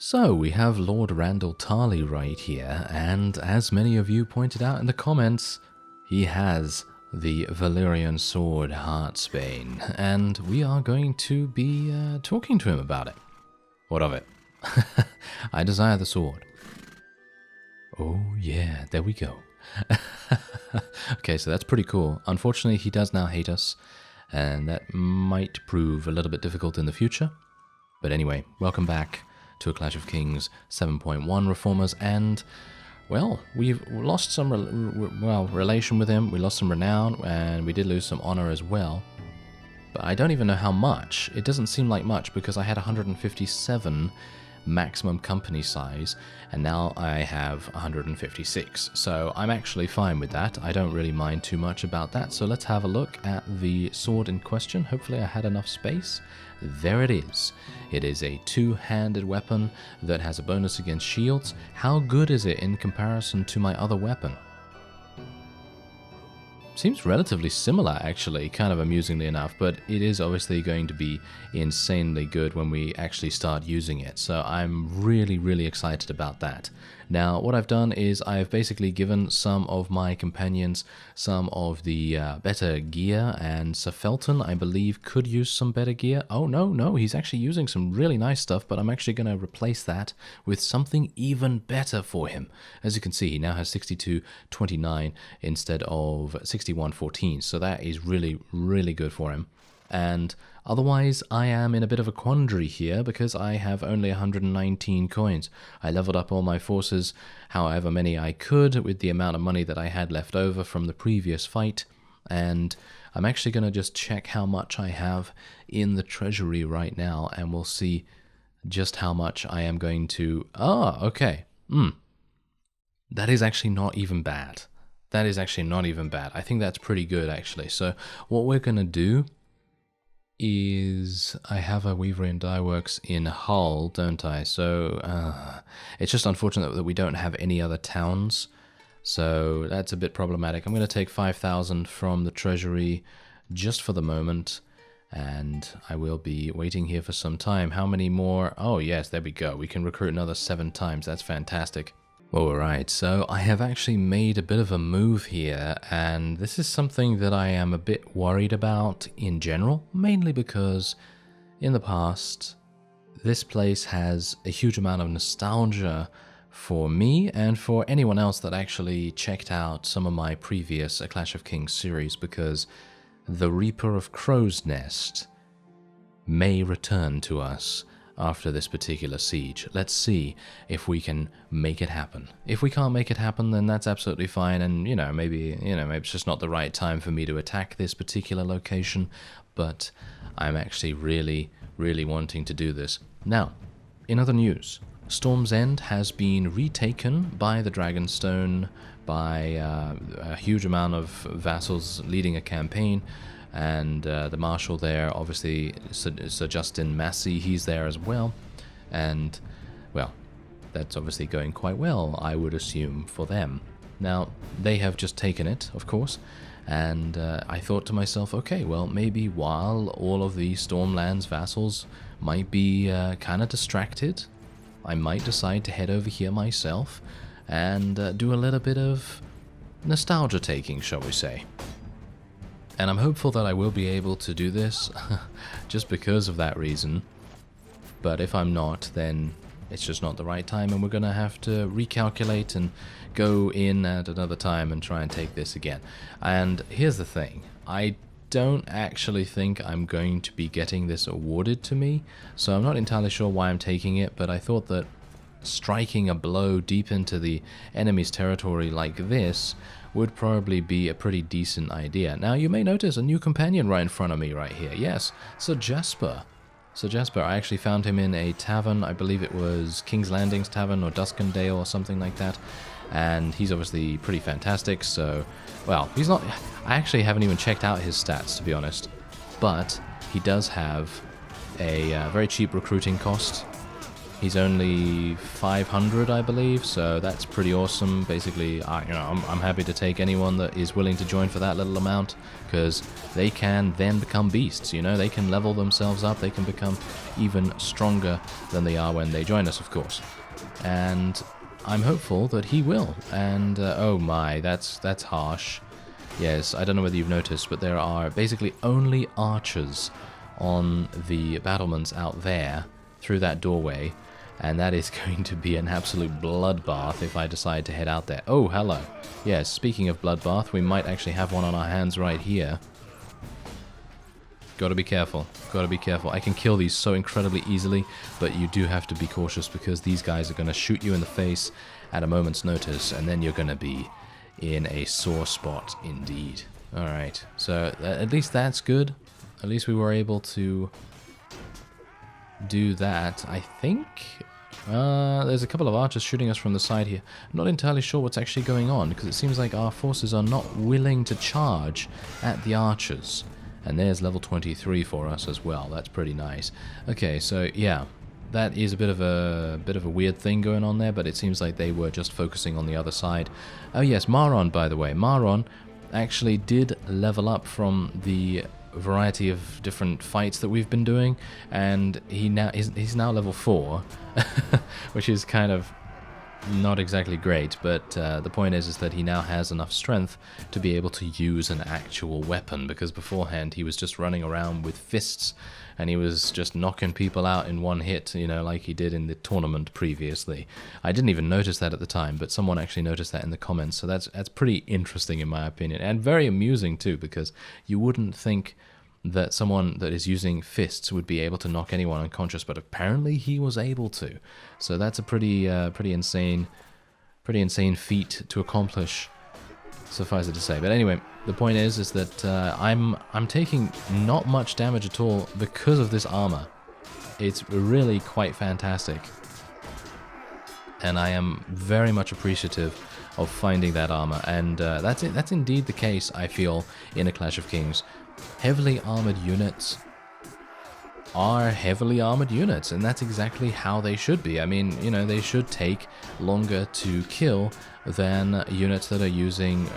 So, we have Lord Randall Tarley right here, and as many of you pointed out in the comments, he has the Valyrian sword Heartsbane, and we are going to be talking to him about it. What of it? I desire the sword. Oh yeah, there we go. Okay, so that's pretty cool. Unfortunately, he does now hate us, and that might prove a little bit difficult in the future. But anyway, welcome back to A Clash of Kings 7.1 Reformers, and, well, we've lost some relation with him, we lost some renown, and we did lose some honor as well. But I don't even know how much. It doesn't seem like much, because I had 157 maximum company size, and now I have 156. So I'm actually fine with that. I don't really mind too much about that. So let's have a look at the sword in question. Hopefully I had enough space. There it is. It is a two-handed weapon that has a bonus against shields. How good is it in comparison to my other weapon? Seems relatively similar, actually, kind of amusingly enough, but it is obviously going to be insanely good when we actually start using it, so I'm really excited about that. Now, what I've done is I've basically given some of my companions some of the better gear, and Sir Felton, I believe, could use some better gear. Oh, no, he's actually using some really nice stuff, but I'm actually going to replace that with something even better for him. As you can see, he now has 62.29 instead of 61.14, so that is really good for him. And otherwise, I am in a bit of a quandary here because I have only 119 coins. I leveled up all my forces however many I could with the amount of money that I had left over from the previous fight, and I'm actually going to just check how much I have in the treasury right now, and we'll see just how much I am going to... Ah, okay. That is actually not even bad. That is actually not even bad. I think that's pretty good, actually. So what we're going to do is I have a Weaver and Dye Works in Hull, don't I? So it's just unfortunate that we don't have any other towns, so that's a bit problematic. I'm going to take 5,000 from the treasury just for the moment, and I will be waiting here for some time. How many more? Oh yes, there we go. We can recruit another 7 times. That's fantastic. Alright, so I have actually made a bit of a move here, and this is something that I am a bit worried about in general, mainly because in the past this place has a huge amount of nostalgia for me and for anyone else that actually checked out some of my previous A Clash of Kings series, because the Reaper of Crowsnest may return to us after this particular siege. Let's see if we can make it happen. If we can't make it happen, then that's absolutely fine, and maybe it's just not the right time for me to attack this particular location, but I'm actually really wanting to do this. Now, in other news, Storm's End has been retaken by the Dragonstone, by a huge amount of vassals leading a campaign, and the marshal there, obviously Sir Justin Massey, he's there as well, and well, that's obviously going quite well, I would assume, for them. Now, they have just taken it, of course, and I thought to myself, okay, well, maybe while all of the Stormlands vassals might be kind of distracted, I might decide to head over here myself and do a little bit of nostalgia taking, shall we say. And I'm hopeful that I will be able to do this just because of that reason. But if I'm not, then it's just not the right time, and we're going to have to recalculate and go in at another time and try and take this again. And here's the thing. I don't actually think I'm going to be getting this awarded to me, so I'm not entirely sure why I'm taking it, but I thought that striking a blow deep into the enemy's territory like this would probably be a pretty decent idea. Now, you may notice a new companion right in front of me right here. Yes, Sir Jasper. Sir Jasper, I actually found him in a tavern. I believe it was King's Landing's Tavern or Duskendale or something like that. And he's obviously pretty fantastic, so... Well, he's not... I actually haven't even checked out his stats, to be honest. But he does have a very cheap recruiting cost. He's only 500, I believe, so that's pretty awesome. Basically, I'm happy to take anyone that is willing to join for that little amount, because they can then become beasts, you know? They can level themselves up, they can become even stronger than they are when they join us, of course. And I'm hopeful that he will. And, oh my, that's harsh. Yes, I don't know whether you've noticed, but there are basically only archers on the battlements out there through that doorway. And that is going to be an absolute bloodbath if I decide to head out there. Oh, hello. Yes, speaking of bloodbath, we might actually have one on our hands right here. Gotta be careful. Gotta be careful. I can kill these so incredibly easily, but you do have to be cautious because these guys are going to shoot you in the face at a moment's notice, and then you're going to be in a sore spot indeed. Alright, so at least that's good. At least we were able to do that, I think. There's a couple of archers shooting us from the side here. I'm not entirely sure what's actually going on, because it seems like our forces are not willing to charge at the archers. And there's level 23 for us as well. That's pretty nice. Okay, so yeah, that is a bit of a weird thing going on there, but it seems like they were just focusing on the other side. Oh yes, Maron, by the way. Maron actually did level up from the variety of different fights that we've been doing, and he's now level 4, which is kind of not exactly great, but the point is that he now has enough strength to be able to use an actual weapon, because beforehand he was just running around with fists and he was just knocking people out in one hit, you know, like he did in the tournament previously. I didn't even notice that at the time, but someone actually noticed that in the comments, so that's pretty interesting in my opinion, and very amusing too, because you wouldn't think that someone that is using fists would be able to knock anyone unconscious, but apparently he was able to. So that's a pretty insane feat to accomplish, suffice it to say. But anyway, the point is that I'm taking not much damage at all because of this armor. It's really quite fantastic, and I am very much appreciative of finding that armor. And that's indeed the case, I feel, in a Clash of Kings. Heavily armored units are heavily armored units, and that's exactly how they should be. I mean, you know, they should take longer to kill than units that are using,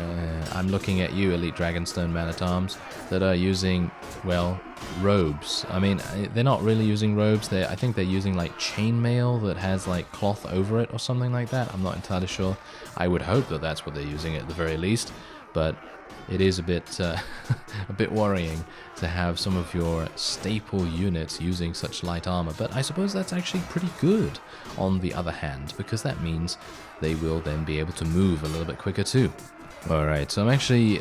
I'm looking at you, Elite Dragonstone Man-at-Arms, that are using, well, robes. I mean, they're not really using robes. I think they're using, like, chainmail that has, like, cloth over it or something like that. I'm not entirely sure. I would hope that that's what they're using at the very least, but it is a bit a bit worrying to have some of your staple units using such light armor, but I suppose that's actually pretty good on the other hand, because that means they will then be able to move a little bit quicker too. Alright, so I'm actually,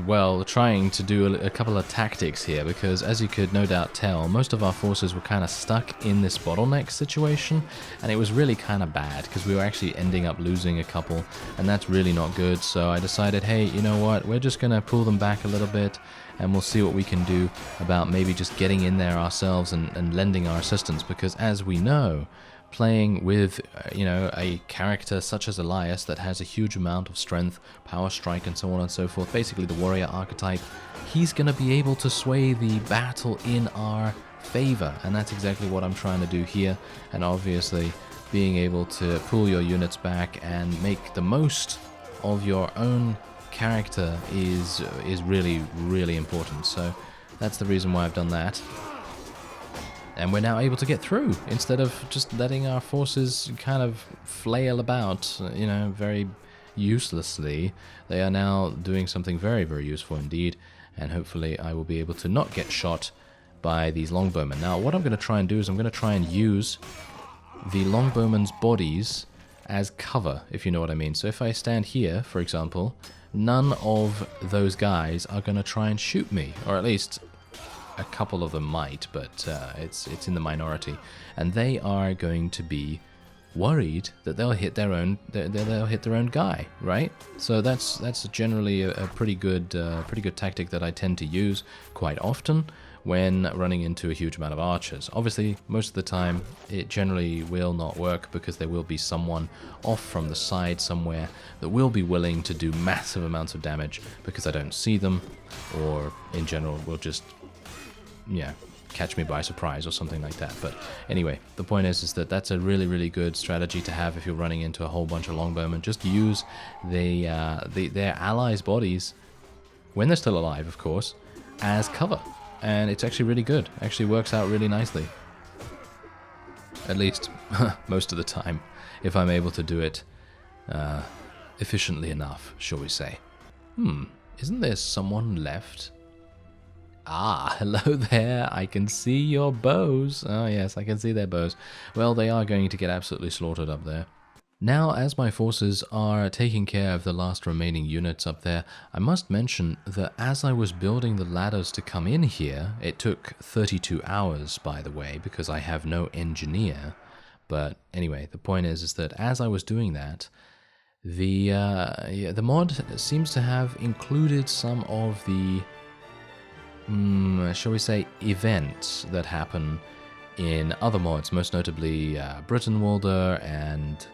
well, trying to do a couple of tactics here, because as you could no doubt tell, most of our forces were kind of stuck in this bottleneck situation, and it was really kind of bad, because we were actually ending up losing a couple, and that's really not good. So I decided, hey, you know what, we're just going to pull them back a little bit, and we'll see what we can do about maybe just getting in there ourselves and lending our assistance, because as we know, playing with, you know, a character such as Elias that has a huge amount of strength, power strike, and so on and so forth, basically the warrior archetype, he's going to be able to sway the battle in our favor, and that's exactly what I'm trying to do here. And obviously, being able to pull your units back and make the most of your own character is really, really important. So that's the reason why I've done that. And we're now able to get through, instead of just letting our forces kind of flail about, you know, very uselessly. They are now doing something very, very useful indeed, and hopefully I will be able to not get shot by these longbowmen. Now, what I'm going to try and do is I'm going to try and use the longbowmen's bodies as cover, if you know what I mean. So if I stand here, for example, none of those guys are going to try and shoot me, or at least a couple of them might, but it's in the minority, and they are going to be worried that they'll hit their own guy, right? So that's generally a pretty good tactic that I tend to use quite often when running into a huge amount of archers. Obviously, most of the time it generally will not work, because there will be someone off from the side somewhere that will be willing to do massive amounts of damage because I don't see them, or in general will just, yeah, catch me by surprise or something like that. But anyway, the point is that that's a really, really good strategy to have if you're running into a whole bunch of longbowmen. Just use their allies' bodies, when they're still alive, of course, as cover. And it's actually really good. Actually works out really nicely. At least most of the time, if I'm able to do it efficiently enough, shall we say. Isn't there someone left? Ah, hello there. I can see your bows. Oh yes, I can see their bows. Well, they are going to get absolutely slaughtered up there. Now, as my forces are taking care of the last remaining units up there, I must mention that as I was building the ladders to come in here, it took 32 hours, by the way, because I have no engineer. But anyway, the point is that as I was doing that, the mod seems to have included some of the, shall we say, events that happen in other mods, most notably Brittenwalder and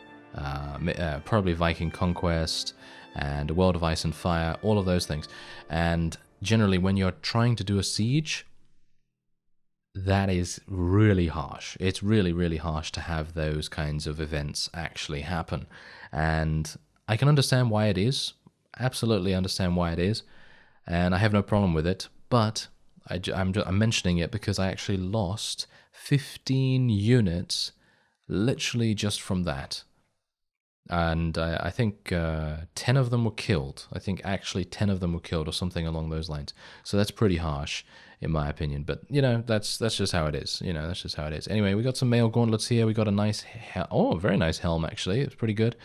probably Viking Conquest and World of Ice and Fire, all of those things. And generally when you're trying to do a siege, that is really harsh. It's really, really harsh to have those kinds of events actually happen. And I can understand why it is. Absolutely understand why it is. And I have no problem with it. But I'm mentioning it because I actually lost 15 units literally just from that. And I think 10 of them were killed. I think actually 10 of them were killed or something along those lines. So that's pretty harsh, in my opinion. But, you know, that's just how it is. You know, that's just how it is. Anyway, we got some mail gauntlets here. We got a nice, very nice helm, actually. It's pretty good.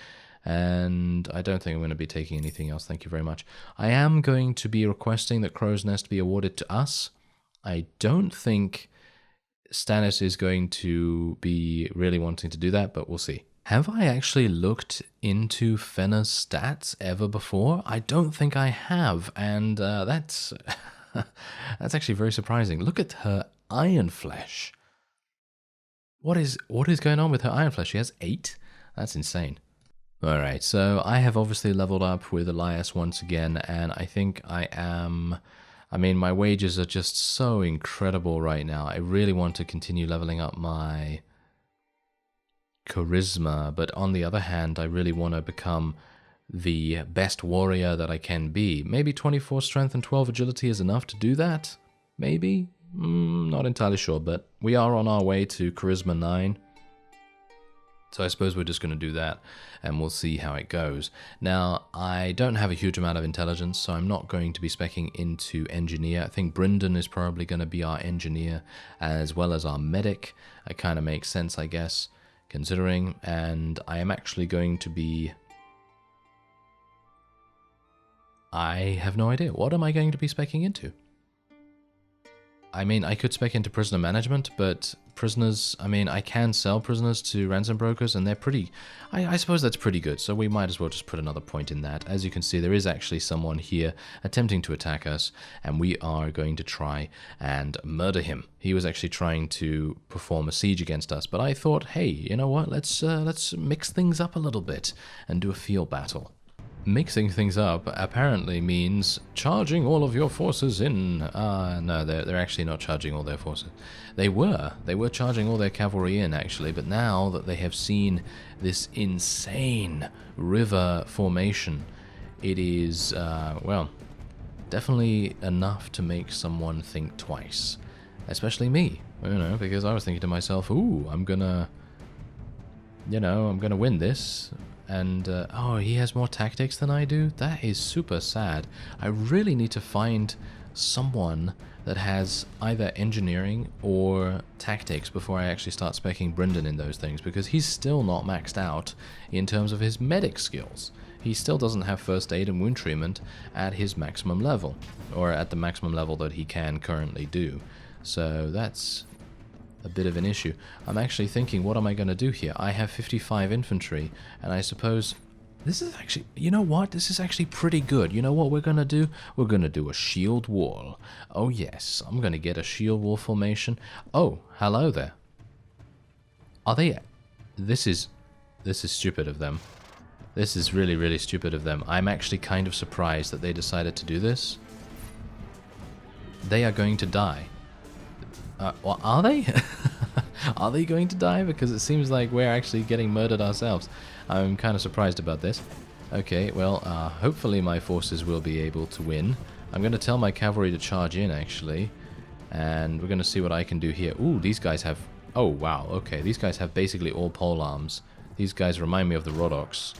And I don't think I'm going to be taking anything else. Thank you very much. I am going to be requesting that Crowsnest be awarded to us. I don't think Stannis is going to be really wanting to do that, but we'll see. Have I actually looked into Fenna's stats ever before? I don't think I have, and that's that's actually very surprising. Look at her iron flesh. What is going on with her iron flesh? She has 8? That's insane. Alright, so I have obviously leveled up with Elias once again, and I think I mean, my wages are just so incredible right now. I really want to continue leveling up my charisma, but on the other hand, I really want to become the best warrior that I can be. Maybe 24 strength and 12 agility is enough to do that? Maybe? Not entirely sure, but we are on our way to charisma 9. So I suppose we're just going to do that, and we'll see how it goes. Now, I don't have a huge amount of intelligence, so I'm not going to be speccing into engineer. I think Bryndon is probably going to be our engineer, as well as our medic. It kind of makes sense, I guess, considering. And I am actually going to be... I have no idea. What am I going to be speccing into? I mean, I could spec into prisoner management, but prisoners, I mean, I can sell prisoners to ransom brokers, and they're pretty, I suppose that's pretty good, so we might as well just put another point in that. As you can see, there is actually someone here attempting to attack us, and we are going to try and murder him. He was actually trying to perform a siege against us, but I thought, hey, you know what, let's mix things up a little bit and do a field battle. Mixing things up apparently means charging all of your forces in. No, they're actually not charging all their forces. They were charging all their cavalry in, actually, but now that they have seen this insane river formation, it is, well, definitely enough to make someone think twice. Especially me, you know, because I was thinking to myself, ooh, I'm gonna win this. And, oh, he has more tactics than I do? That is super sad. I really need to find someone that has either engineering or tactics before I actually start speccing Bryndon in those things, because he's still not maxed out in terms of his medic skills. He still doesn't have first aid and wound treatment at his maximum level, or at the maximum level that he can currently do. So that's a bit of an issue. I'm actually thinking, what am I going to do here? I have 55 infantry, and I suppose this is actually, you know what? This is actually pretty good. You know what we're going to do? We're going to do a shield wall. Oh yes, I'm going to get a shield wall formation. Oh, hello there. Are they... This is stupid of them. This is really, really stupid of them. I'm actually kind of surprised that they decided to do this. They are going to die. Well, are they? Are they going to die? Because it seems like we're actually getting murdered ourselves. I'm kind of surprised about this. Okay, well, hopefully my forces will be able to win. I'm going to tell my cavalry to charge in, actually. And we're going to see what I can do here. Ooh, these guys have... Oh, wow, okay. These guys have basically all pole arms. These guys remind me of the Rodoks.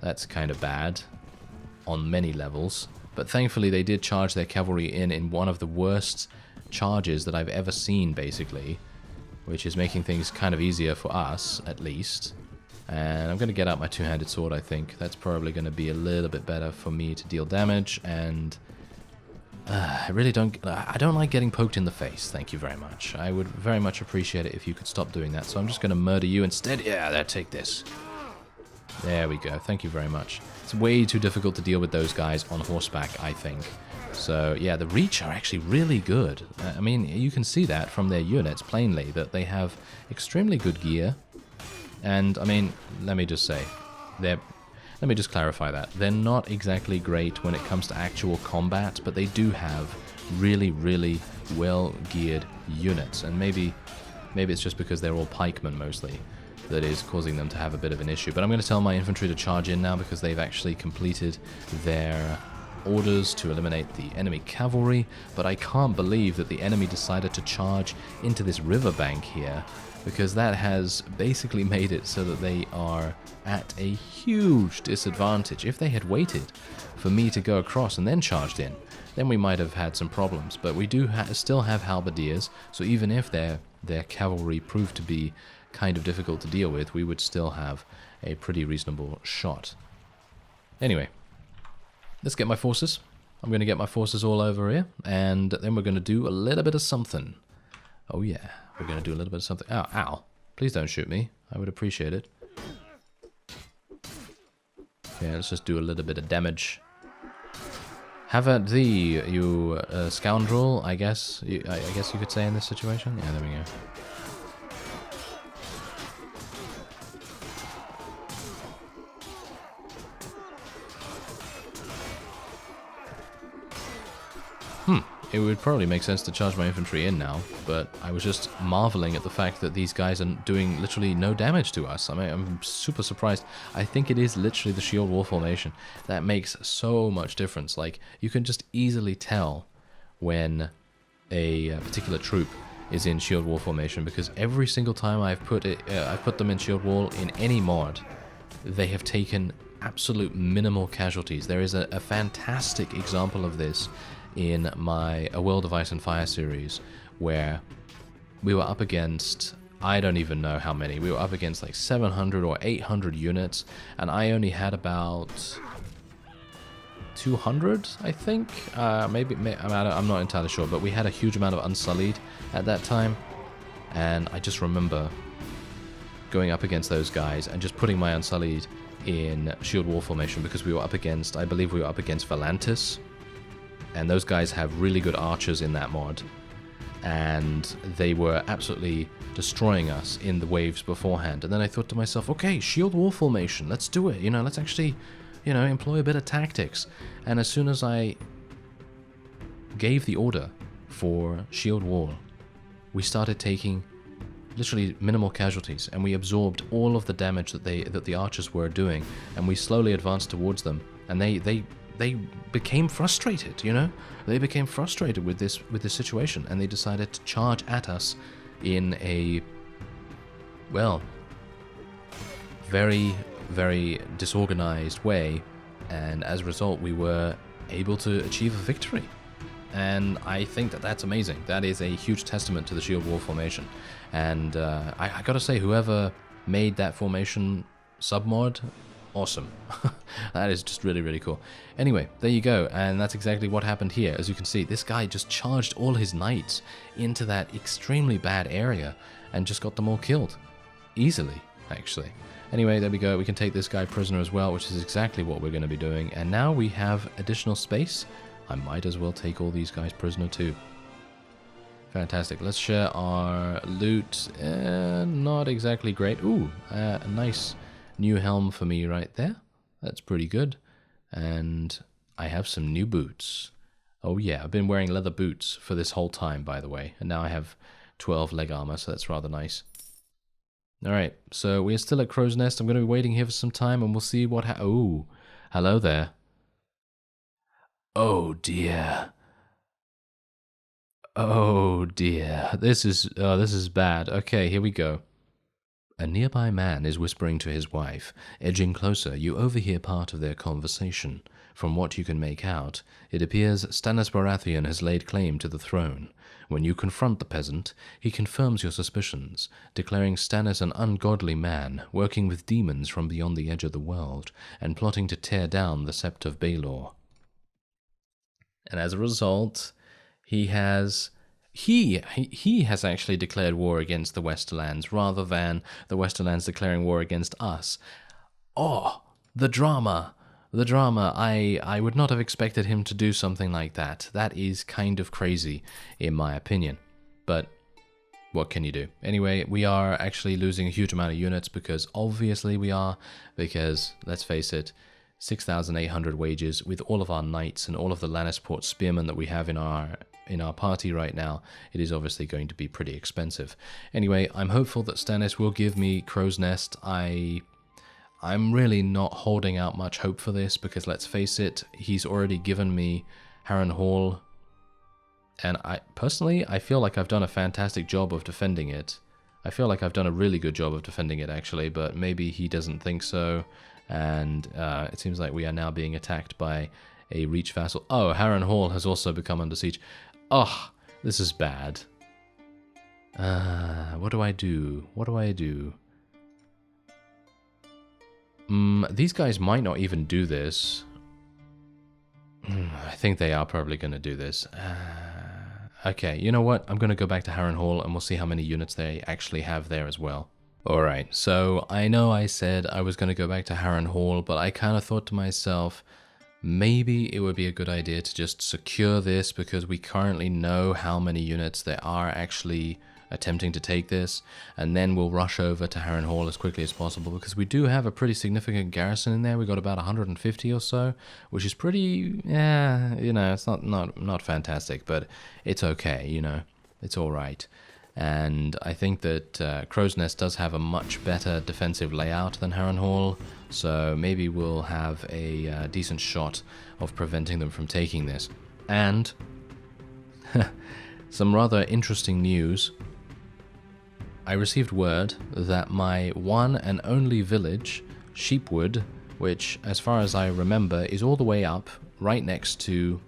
That's kind of bad on many levels. But thankfully they did charge their cavalry in one of the worst charges that I've ever seen, basically. Which is making things kind of easier for us, at least. And I'm going to get out my two-handed sword, I think. That's probably going to be a little bit better for me to deal damage. And I really don't... I don't like getting poked in the face, thank you very much. I would very much appreciate it if you could stop doing that. So I'm just going to murder you instead. Yeah, there, take this. There we go, thank you very much. It's way too difficult to deal with those guys on horseback, I think. So, yeah, the reach are actually really good. I mean, you can see that from their units, plainly, that they have extremely good gear. And, I mean, let me just say, let me just clarify that. They're not exactly great when it comes to actual combat, but they do have really, really well-geared units. And maybe it's just because they're all pikemen, mostly, that is causing them to have a bit of an issue. But I'm going to tell my infantry to charge in now because they've actually completed their orders to eliminate the enemy cavalry, but I can't believe that the enemy decided to charge into this riverbank here, because that has basically made it so that they are at a huge disadvantage. If they had waited for me to go across and then charged in, then we might have had some problems, but we do still have halberdiers, so even if their cavalry proved to be kind of difficult to deal with, we would still have a pretty reasonable shot. Anyway, let's get my forces. I'm going to get my forces all over here, and then we're going to do a little bit of something. Oh yeah, we're going to do a little bit of something. Ow, ow. Please don't shoot me. I would appreciate it. Yeah, let's just do a little bit of damage. Have at thee, you scoundrel, I guess. I guess you could say in this situation. Yeah, there we go. It would probably make sense to charge my infantry in now, but I was just marveling at the fact that these guys are doing literally no damage to us. I mean, I'm super surprised. I think it is literally the shield wall formation that makes so much difference. Like, you can just easily tell when a particular troop is in shield wall formation, because every single time I've put them in shield wall in any mod, they have taken absolute minimal casualties. There is a fantastic example of this in my A World of Ice and Fire series, where we were up against, I don't even know how many, we were up against like 700 or 800 units, and I only had about 200, I think, maybe I'm not entirely sure, but we had a huge amount of Unsullied at that time, and I just remember going up against those guys and just putting my Unsullied in shield wall formation, because we were up against, I believe we were up against Volantis, and those guys have really good archers in that mod, and they were absolutely destroying us in the waves beforehand. And then I thought to myself, okay, shield wall formation, let's do it, let's actually, employ a bit of tactics. And as soon as I gave the order for shield wall, we started taking literally minimal casualties, and we absorbed all of the damage that the archers were doing, and we slowly advanced towards them, and they became frustrated, They became frustrated with this situation, and they decided to charge at us in a, well, very, very disorganized way, and as a result, we were able to achieve a victory. And I think that that's amazing. That is a huge testament to the shield wall formation. And I gotta say, whoever made that formation submod, awesome. That is just really, really cool. Anyway, there you go, and that's exactly what happened here. As you can see, this guy just charged all his knights into that extremely bad area and just got them all killed. Easily, actually. Anyway, there we go. We can take this guy prisoner as well, which is exactly what we're going to be doing. And now we have additional space. I might as well take all these guys prisoner too. Fantastic. Let's share our loot. Not exactly great. Ooh, a nice new helm for me right there. That's pretty good. And I have some new boots. Oh yeah, I've been wearing leather boots for this whole time, by the way. And now I have 12 leg armor, so that's rather nice. Alright, so we are still at Crowsnest. I'm going to be waiting here for some time, and we'll see what oh, hello there. Oh dear. Oh dear. This is bad. Okay, here we go. A nearby man is whispering to his wife. Edging closer, you overhear part of their conversation. From what you can make out, it appears Stannis Baratheon has laid claim to the throne. When you confront the peasant, he confirms your suspicions, declaring Stannis an ungodly man, working with demons from beyond the edge of the world, and plotting to tear down the Sept of Baelor. And as a result, he has actually declared war against the Westerlands, rather than the Westerlands declaring war against us. Oh, the drama! The drama. I would not have expected him to do something like that. That is kind of crazy, in my opinion. But what can you do? Anyway, we are actually losing a huge amount of units, because obviously we are, because, let's face it, 6,800 wages with all of our knights and all of the Lannisport spearmen that we have in our party right now. It is obviously going to be pretty expensive. Anyway, I'm hopeful that Stannis will give me Crowsnest. I'm really not holding out much hope for this, because let's face it, he's already given me Harrenhal, and I feel like I've done a fantastic job of defending it. I feel like I've done a really good job of defending it, actually, but maybe he doesn't think so, and it seems like we are now being attacked by a Reach vassal. Oh, Harrenhal has also become under siege. Oh, this is bad. What do I do? What do I do? These guys might not even do this. I think they are probably going to do this. Okay, you know what? I'm going to go back to Harrenhal, and we'll see how many units they actually have there as well. Alright, so I know I said I was going to go back to Harrenhal, but I kind of thought to myself, maybe it would be a good idea to just secure this, because we currently know how many units there are actually attempting to take this, and then we'll rush over to Harrenhal as quickly as possible, because we do have a pretty significant garrison in there. We got about 150 or so, which is pretty, yeah, you know, it's not fantastic, but it's okay, you know, it's all right. And I think that Crowsnest does have a much better defensive layout than Harrenhal, so maybe we'll have a decent shot of preventing them from taking this. And some rather interesting news. I received word that my one and only village, Sheepwood, which, as far as I remember, is all the way up, right next to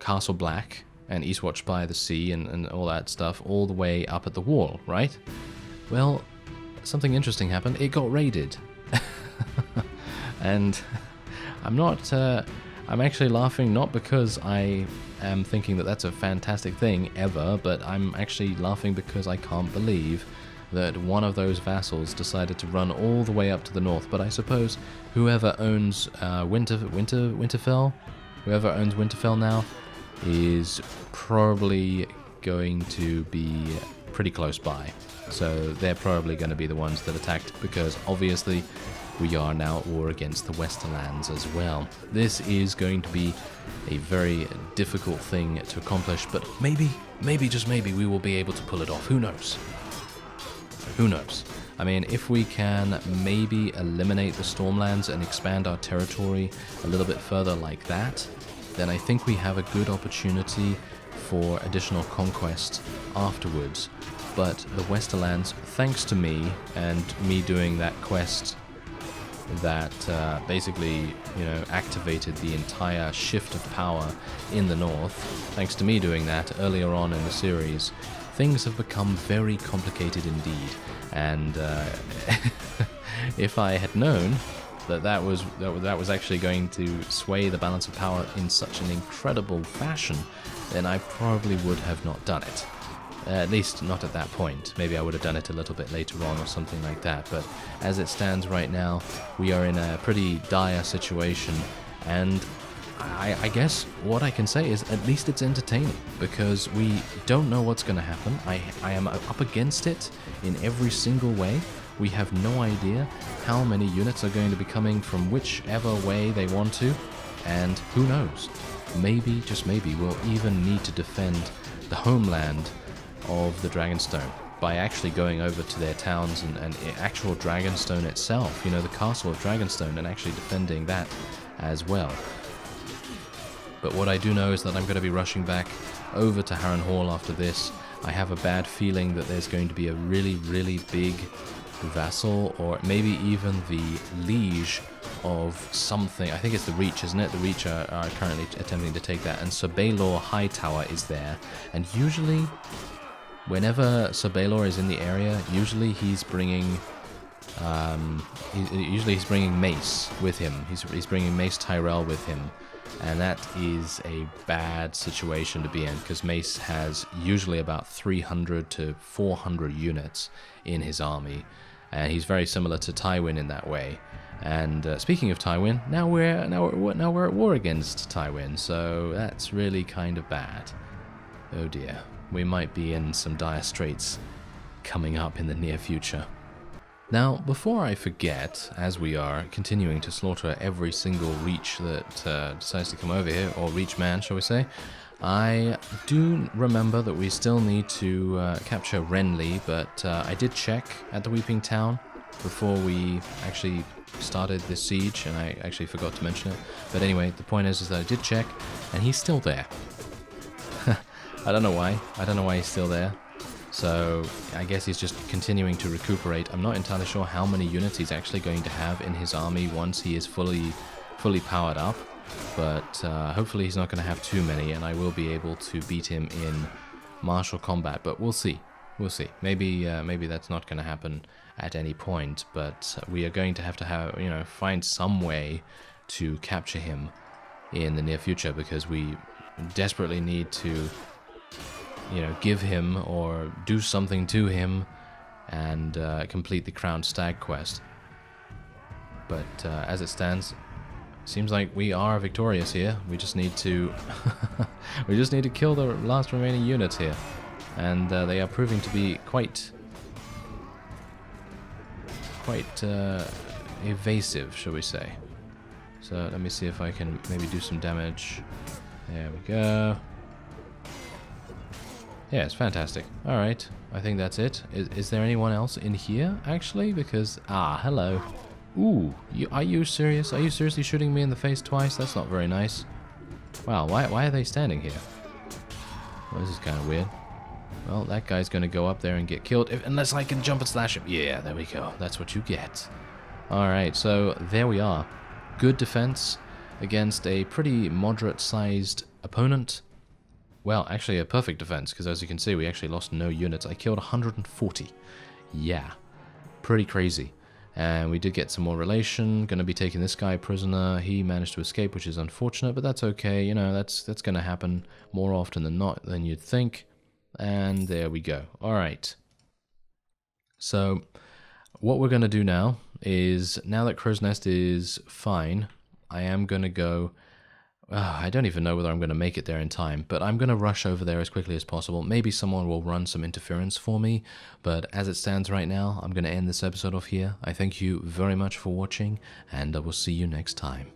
Castle Black and Eastwatch by the Sea and all that stuff, all the way up at the wall, right? Well, something interesting happened. It got raided. And I'm actually laughing, not because I am thinking that that's a fantastic thing ever, but I'm actually laughing because I can't believe that one of those vassals decided to run all the way up to the north. But I suppose whoever owns Winterfell, whoever owns Winterfell now, is probably going to be pretty close by. So they're probably going to be the ones that attacked, because obviously we are now at war against the Westerlands as well. This is going to be a very difficult thing to accomplish, but maybe, just maybe, we will be able to pull it off. Who knows? Who knows? I mean, if we can maybe eliminate the Stormlands and expand our territory a little bit further like that, then I think we have a good opportunity for additional conquest afterwards. But the Westerlands, thanks to me and me doing that quest that basically, you know, activated the entire shift of power in the north, thanks to me doing that earlier on in the series, things have become very complicated indeed. And if I had known that was actually going to sway the balance of power in such an incredible fashion, then I probably would have not done it. At least not at that point. Maybe I would have done it a little bit later on or something like that, but as it stands right now, we are in a pretty dire situation, and I guess what I can say is at least it's entertaining, because we don't know what's going to happen. I am up against it in every single way. We have no idea how many units are going to be coming from whichever way they want to, and who knows, maybe, just maybe, we'll even need to defend the homeland of the Dragonstone by actually going over to their towns and actual Dragonstone itself, you know, the castle of Dragonstone, and actually defending that as well. But what I do know is that I'm going to be rushing back over to Harren Hall after this. I have a bad feeling that there's going to be a really, really big vassal, or maybe even the liege of something. I think it's the Reach, isn't it? The Reach are currently attempting to take that, and Sir Baelor Hightower is there. And usually, whenever Sir Baelor is in the area, usually he's bringing he's bringing Mace with him. He's bringing Mace Tyrell with him. And that is a bad situation to be in, because Mace has usually about 300 to 400 units in his army, and he's very similar to Tywin in that way. And speaking of Tywin, now we're at war against Tywin, so that's really kind of bad. Oh dear, we might be in some dire straits coming up in the near future. Now, before I forget, as we are continuing to slaughter every single Reach that decides to come over here, or Reach man, shall we say, I do remember that we still need to capture Renly, but I did check at the Weeping Town before we actually started this siege, and I actually forgot to mention it. But anyway, the point is that I did check, and he's still there. I don't know why. I don't know why he's still there. So I guess he's just continuing to recuperate. I'm not entirely sure how many units he's actually going to have in his army once he is fully powered up, but hopefully he's not going to have too many, and I will be able to beat him in martial combat. But we'll see. We'll see. Maybe that's not going to happen at any point, but we are going to have find some way to capture him in the near future, because we desperately need to give him or do something to him and complete the Crowned Stag quest. But as it stands, seems like we are victorious here. We just need to kill the last remaining units here, and they are proving to be quite evasive, shall we say. So let me see if I can maybe do some damage. There we go. Yeah, it's fantastic. Alright, I think that's it. Is there anyone else in here, actually? Because, hello. Ooh, are you serious? Are you seriously shooting me in the face twice? That's not very nice. Wow, why are they standing here? Well, this is kind of weird. Well, that guy's going to go up there and get killed, unless I can jump and slash him. Yeah, there we go. That's what you get. Alright, so there we are. Good defense against a pretty moderate-sized opponent. Well, actually a perfect defense, because as you can see, we actually lost no units. I killed 140. Yeah, pretty crazy. And we did get some more relation. Going to be taking this guy prisoner. He managed to escape, which is unfortunate, but that's okay. You know, that's going to happen more often than not than you'd think. And there we go. All right. So what we're going to do now is, now that Crowsnest is fine, I am going to go... I don't even know whether I'm going to make it there in time, but I'm going to rush over there as quickly as possible. Maybe someone will run some interference for me, but as it stands right now, I'm going to end this episode off here. I thank you very much for watching, and I will see you next time.